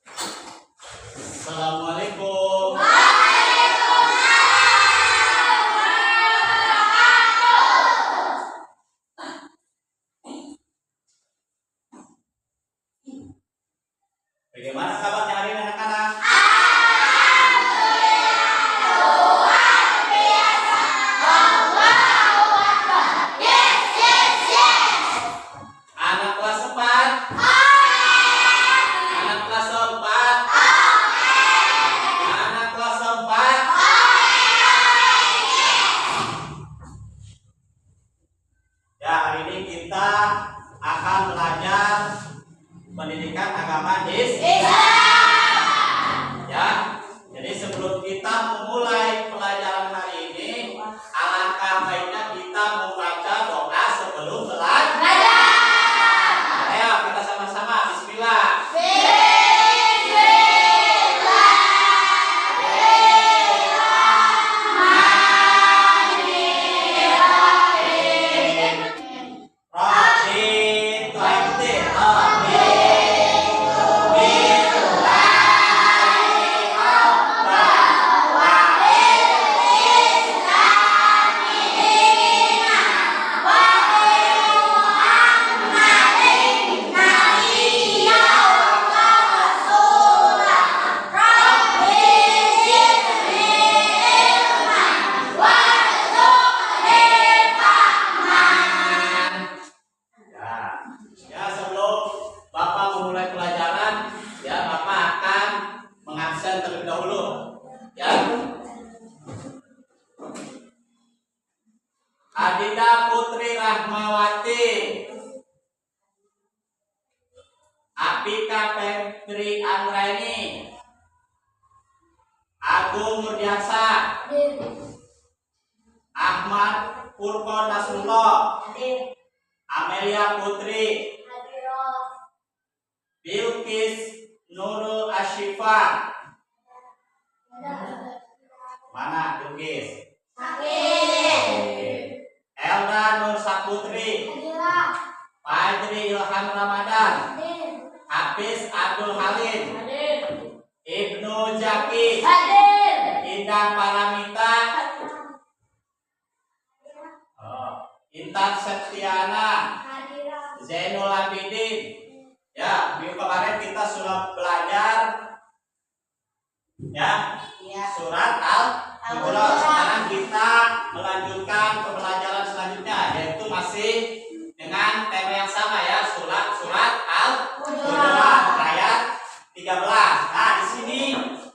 Assalamualaikum. Bagaimana kabarnya hari ini anak-anak? Anak kelas 4? Anak kelas 4? Anak kelas 4? Ya, hari ini kita akan belajar pendidikan agama Islam. Ya, jadi sebelum kita memulai pelajaran hari ini, alangkah baiknya kita membaca doa sebelum belajar. Ayo kita sama-sama Bismillah. Ya, sebelum Bapak memulai pelajaran, ya Bapak akan mengabsen terlebih dahulu. Ya. Adinda Putri Rahmawati, Apika Petri Andraini, Agung Murdiasa, Ahmad Purko Nasrullah, Amelia Putri, Bilqis Nurul Ashifa. Mana Bilqis? Elda Nur Saputri, Fajri Ilham Ramadan, Hafiz Abdul Halim, Ibnu Jaki, Indah Paramita, Intan Septiana, Zainul Abidin. Ya, minggu kemarin kita sudah belajar ya surat Al-Hujurat. Sekarang kita melanjutkan pembelajaran selanjutnya, yaitu masih dengan tema yang sama ya, surat Al-Hujurat ayat 13. Nah, di sini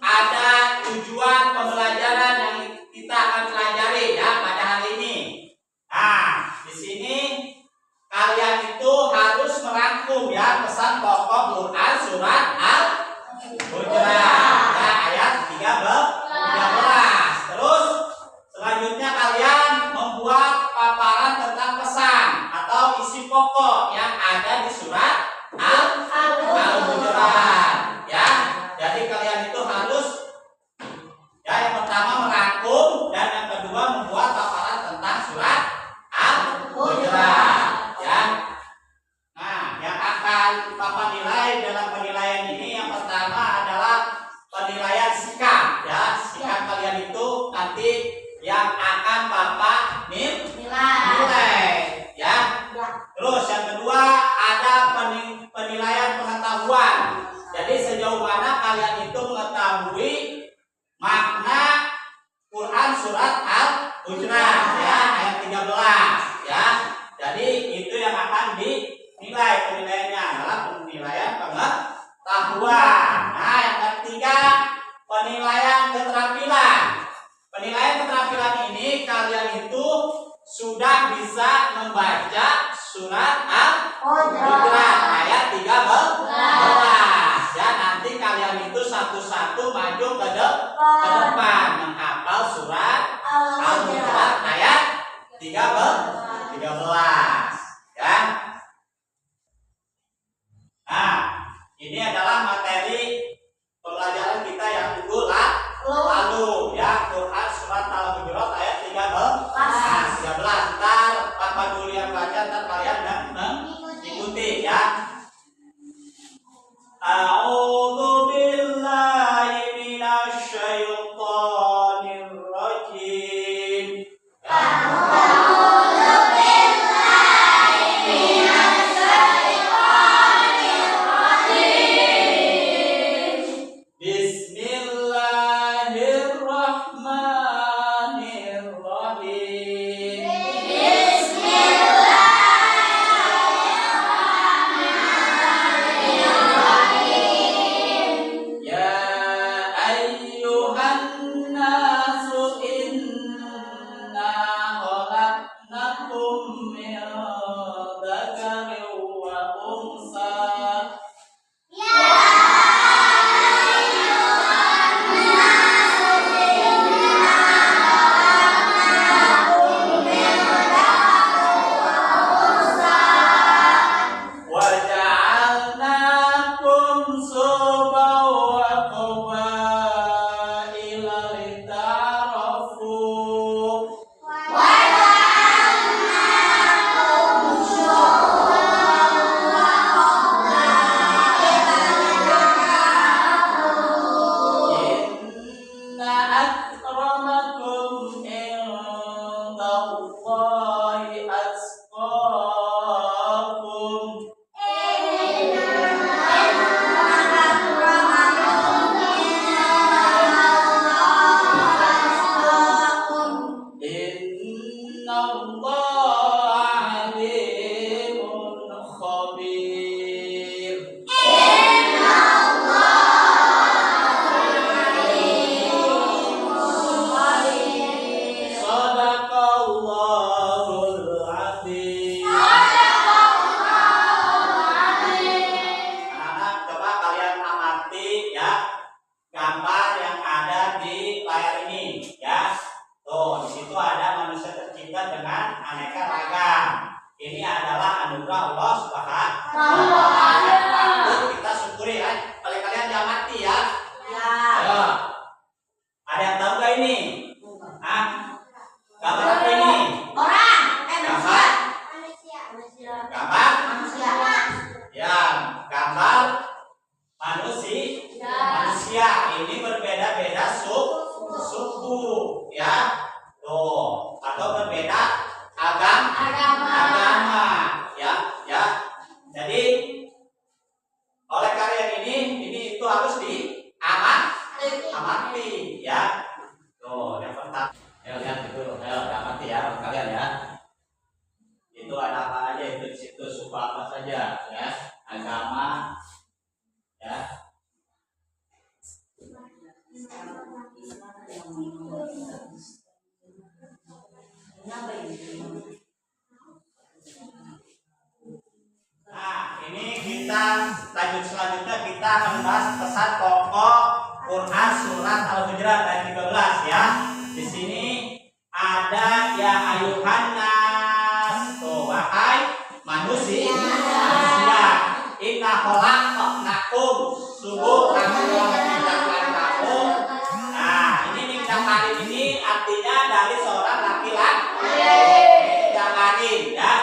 ada tujuan pembelajaran yang kita akan pelajari ya pada hari ini. Nah, di sini kalian itu harus merangkum ya pesan pokok Quran surat Al-Hujurat ya, ayat 13. Terus selanjutnya kalian membuat paparan tentang pesan atau isi pokok yang ada di surat Al-Hujurat ya. Jadi kalian itu harus ya, yang pertama merangkum dan yang kedua membuat paparan tentang surat Al-Hujurat ya. Nah, yang akan Bapak nilai dalam penilaian ini yang pertama adalah penilaian sikap ya. Sikap kalian itu nanti yang akan Bapak nilai ya. Terus yang kedua ada penilaian pengetahuan. Jadi sejauh mana kalian itu mengetahui makna Quran surat Al-Hujurat ya ayat 13 ya. Jadi itu yang akan dinilai, penilaiannya adalah penilaian pengetahuan. Nah, yang ketiga penilaian keterampilan. Penilaian keterampilan ini kalian itu sudah bisa membaca surat Al-Hujurat ayat 13 ya. Nanti kalian itu satu-satu maju ke depan menghafal surat Al-Hujurat ayat 13 ya. Nah, ini adalah materi pembelajaran kita yang minggu lalu ya, Quran surat Al-Hujurat ayat 13. Nah, 13 ntar Bapak dulu yang baca, ntar kalian Lanjut selanjutnya kita akan membahas pesan pokok Quran surat Al-Hujurat ayat 13 ya. Di sini ada ya ayuhan nas, wahai manusia. Inna khalaqnakum, sungguh kami telah menciptakan kamu. Nah, ini menciptakan ini artinya dari seorang laki-laki. Menciptakan ya.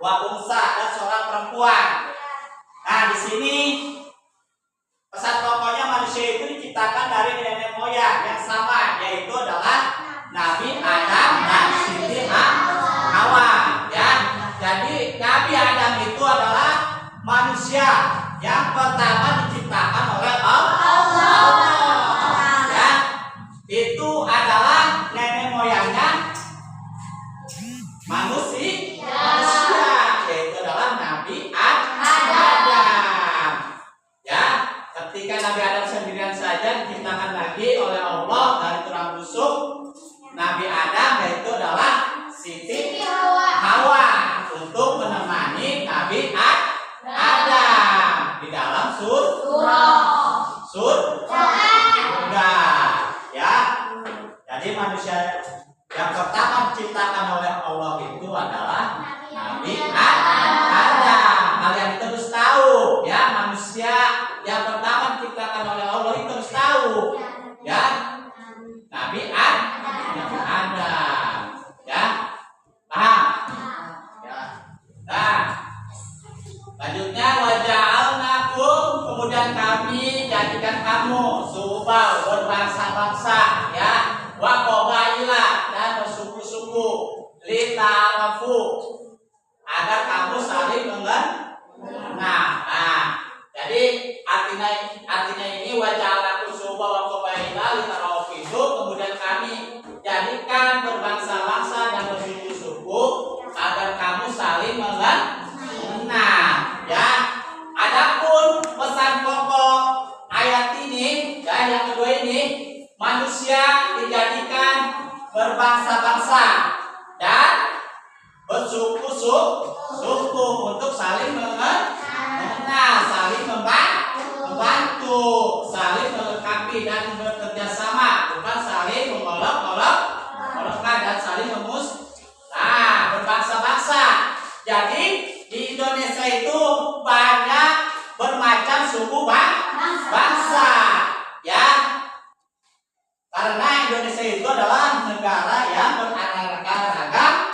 Wa unsa dan seorang perempuan. Nah, di sini pesan pokoknya manusia itu diciptakan dari nenek moyang yang sama, yaitu adalah Nabi Adam dan Siti Hawa. Ya, jadi Nabi Adam itu adalah manusia yang pertama diciptakan oleh Allah. Ya, itu adalah nenek moyangnya manusia, yaitu adalah Nabi Adam. Ya, ketika Nabi Adam sendirian saja diciptakan lagi oleh Allah dari tulang rusuk Nabi Adam, yaitu adalah Siti Hawa untuk menemani Nabi Adam di dalam surga. Ya, jadi manusia yang pertama diciptakan oleh Allah itu adalah Nabi Adam. Kalian itu harus tahu ya, manusia yang pertama diciptakan oleh Allah itu harus tahu ya, Nabi Adam. Ya, paham? Ya. Nah, lanjutnya waja'alnakum, kemudian kami jadikan kamu subal, berbangsa-bangsa ya, wa qabaila, dan bersuku-suku, lita'arafu, agar kamu saling mengenal. Nah, jadi berbangsa-bangsa dan bersuku-suku untuk saling mengenal, saling membantu, saling melengkapi dan bekerja sama, bukan saling mengolok-olokkan dan saling Nah, berbangsa-bangsa. Jadi di Indonesia itu banyak bermacam suku bangsa, ya. Karena Indonesia itu adalah negara yang beraneka ragam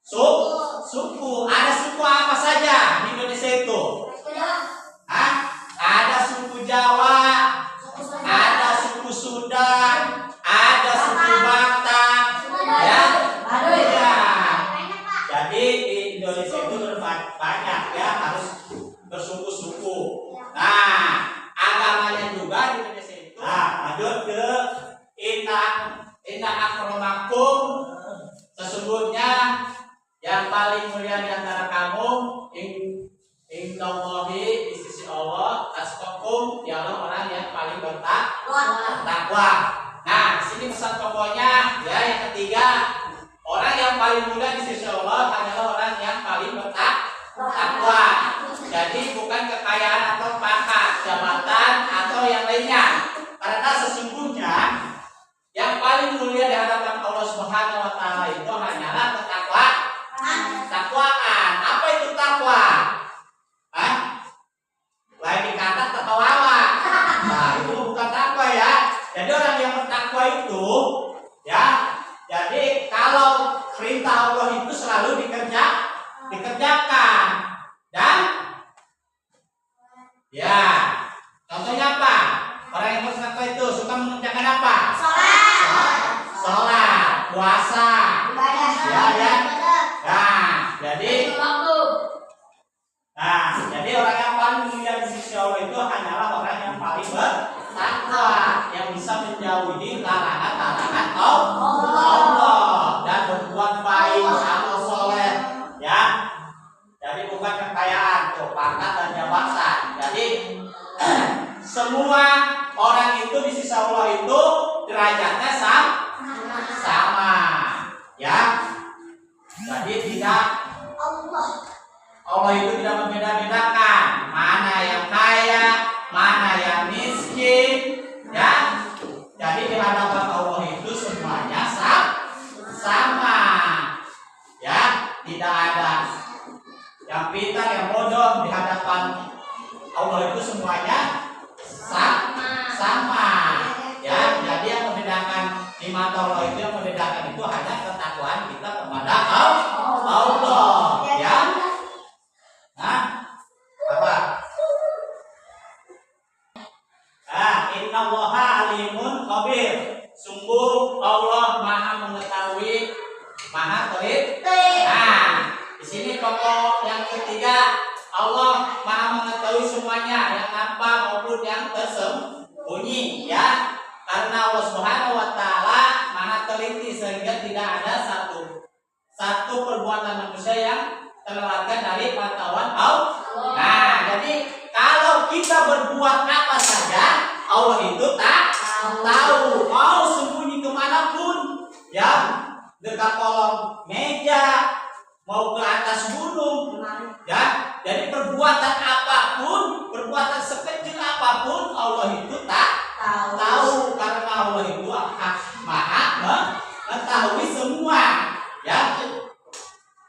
suku. Ada suku apa saja di Indonesia itu? Hah? Ada suku Jawa, ada suku Sunda, ada suku Batak, ya. Ya. Jadi di Indonesia itu banyak, ya, harus bersuku-suku. Nah, agamanya juga di Indonesia itu. Nah, lanjut ke inna akramakum, sesungguhnya yang paling mulia di antara kamu indallahi, di sisi Allah, atqakum, dialah orang yang paling bertakwa. Nah, di sini pesan pokoknya, ya, yang ketiga, orang yang paling mulia di sisi Allah adalah orang yang paling bertakwa. Jadi bukan kekayaan atau pangkat, jabatan atau yang lainnya. Karena sesungguhnya yang paling mulia di hadapan Allah Subhanahu wa taala itu hanyalah takwaan. Apa itu takwa? Lain dikata tertawa. Nah, itu bukan takwa, ya. Jadi orang yang bertakwa itu, ya, jadi kalau perintah Allah itu selalu dikerjakan. Dan ya, contohnya apa? Orang yang bertakwa itu suka mengerjakan apa? Sholat, puasa, ya. Jadi orang yang paling mulia di sisi Allah itu hanyalah orang yang paling bertakwa, yang bisa menjauhi larangan-larangan Allah dan berbuat baik, amal soleh, ya. Jadi bukan kekayaan, pangkat dan jabatan. Jadi semua orang itu di sisi Allah itu derajatnya sama, ya. Jadi tidak Allah itu tidak membeda-bedakan mana yang kaya, mana yang miskin, ya. Jadi di hadapan Allah itu semuanya sama, ya. Tidak ada yang pintar, yang bodoh. Di hadapan Allah itu semuanya sama, ya. Jadi yang membedakan di mata Allah itu, yang membedakan itu hanya ketakwaan kita kepada Allah, ya. Apa? Innallaha alimun khabir. Sungguh Allah Maha mengetahui, Maha teliti. Nah, di sini pokok yang ketiga, Allah Maha mengetahui semuanya, yang nampak maupun yang tersembunyi, ya. Karena Allah Subhanahu wa taala Maha teliti sehingga tidak ada satu perbuatan manusia yang terlewatkan dari pantauan Allah. Nah, jadi kalau kita berbuat apa saja, Allah itu tahu. Mau sembunyi kemanapun, ya, dekat kolong meja, mau ke atas gunung, ya. Jadi perbuatan apapun, perbuatan sekecil apapun, Allah itu tahu. Karena Allah itu Maha mengetahui semua, ya.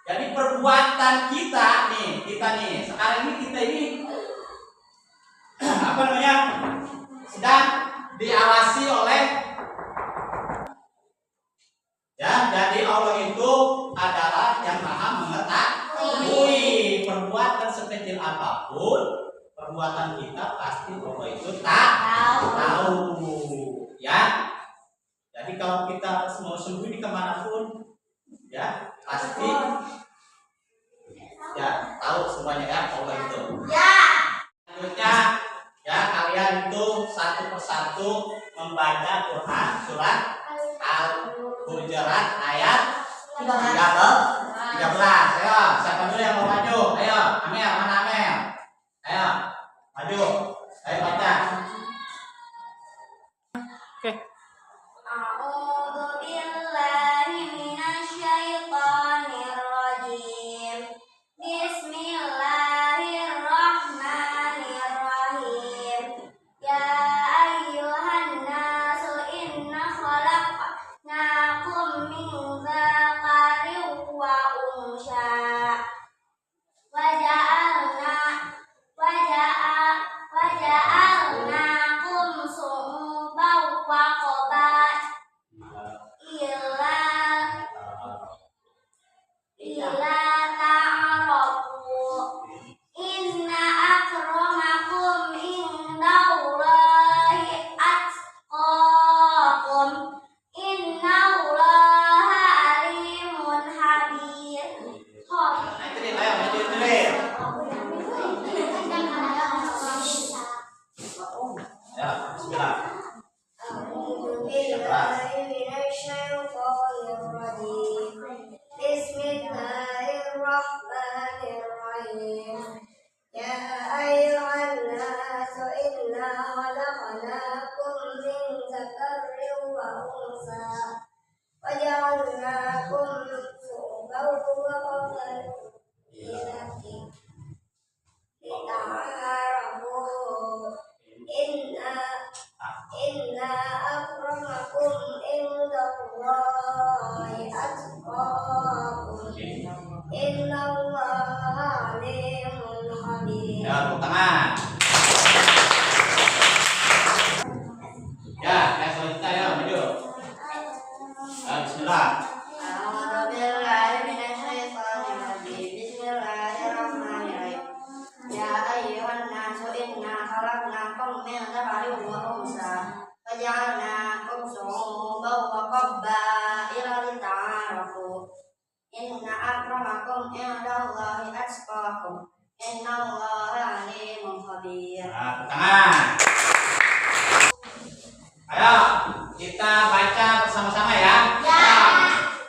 Jadi perbuatan kita nih, sekarang ini apa namanya, sedang diawasi oleh, ya. Jadi Allah itu adalah yang Maha mengetahui perbuatan sekecil apapun, perbuatan kita pasti Allah itu tahu, ya. Jadi kalau kita mau sembunyi kemanapun, ya, pasti ya tahu semuanya, ya, Allah itu. Ya. Selanjutnya, ya, kalian itu satu persatu membaca Quran surat Al-Hujurat ayat 13. Ayo, siapa dulu yang mau maju? Ayo, Amel, mana Amel? Ayo, maju. Ayo baca. Oke. A'udzu billahi bismillah. Ya ayyuhan nasu inna khalaqnakum min dhakarin wa unsa waja'alnakum syu'uban wa qabaila lita'arafu inna akramakum indallahi atqakum innallaha alimun khabir. Nah, tangan. Ayo kita baca bersama-sama ya. Ya.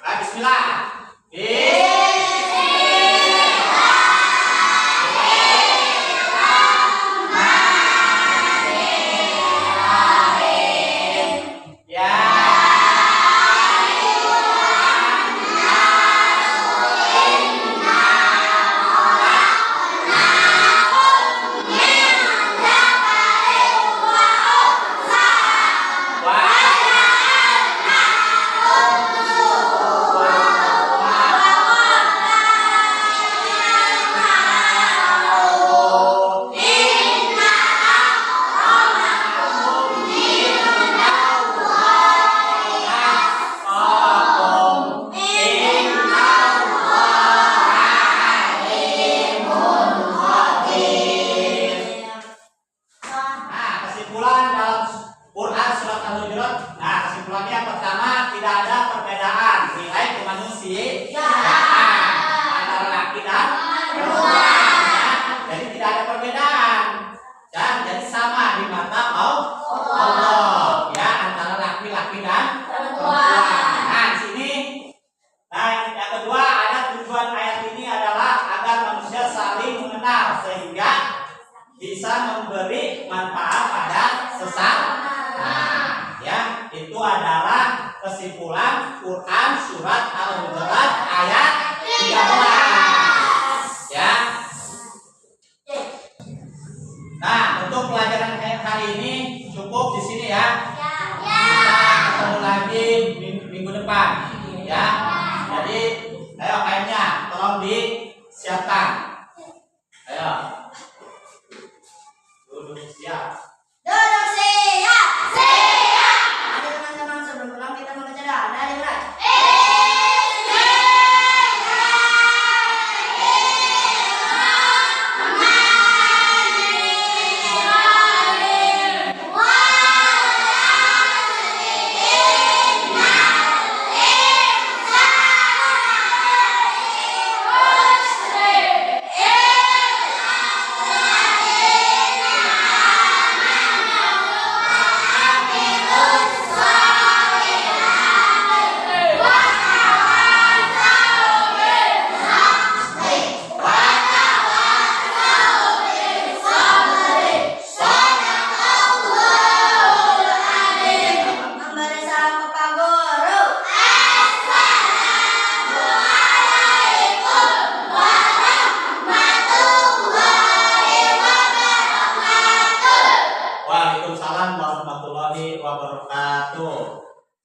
Nah, bismillah. Kesimpulan dalam Quran surat Al-Hujurat. Nah, kesimpulannya yang pertama, tidak ada perbedaan nilai kemanusiaan antara laki dan perempuan. Jadi tidak ada perbedaan. Dan jadi sama di mata Allah. Ya, antara laki-laki dan perempuan. Nah, di sini. Nah, yang kedua, ada tujuan ayat ini adalah agar manusia saling mengenal sehingga bisa memberi manfaat pada sesama. Nah, ya, itu adalah kesimpulan Quran surat Al-Hujurat ayat 13. Ya. Nah, untuk pelajaran hari ini cukup di sini ya. Kita ketemu lagi minggu depan. Ya. Jadi, ayo kainnya tolong disiapkan. Ayo. Duduk siap.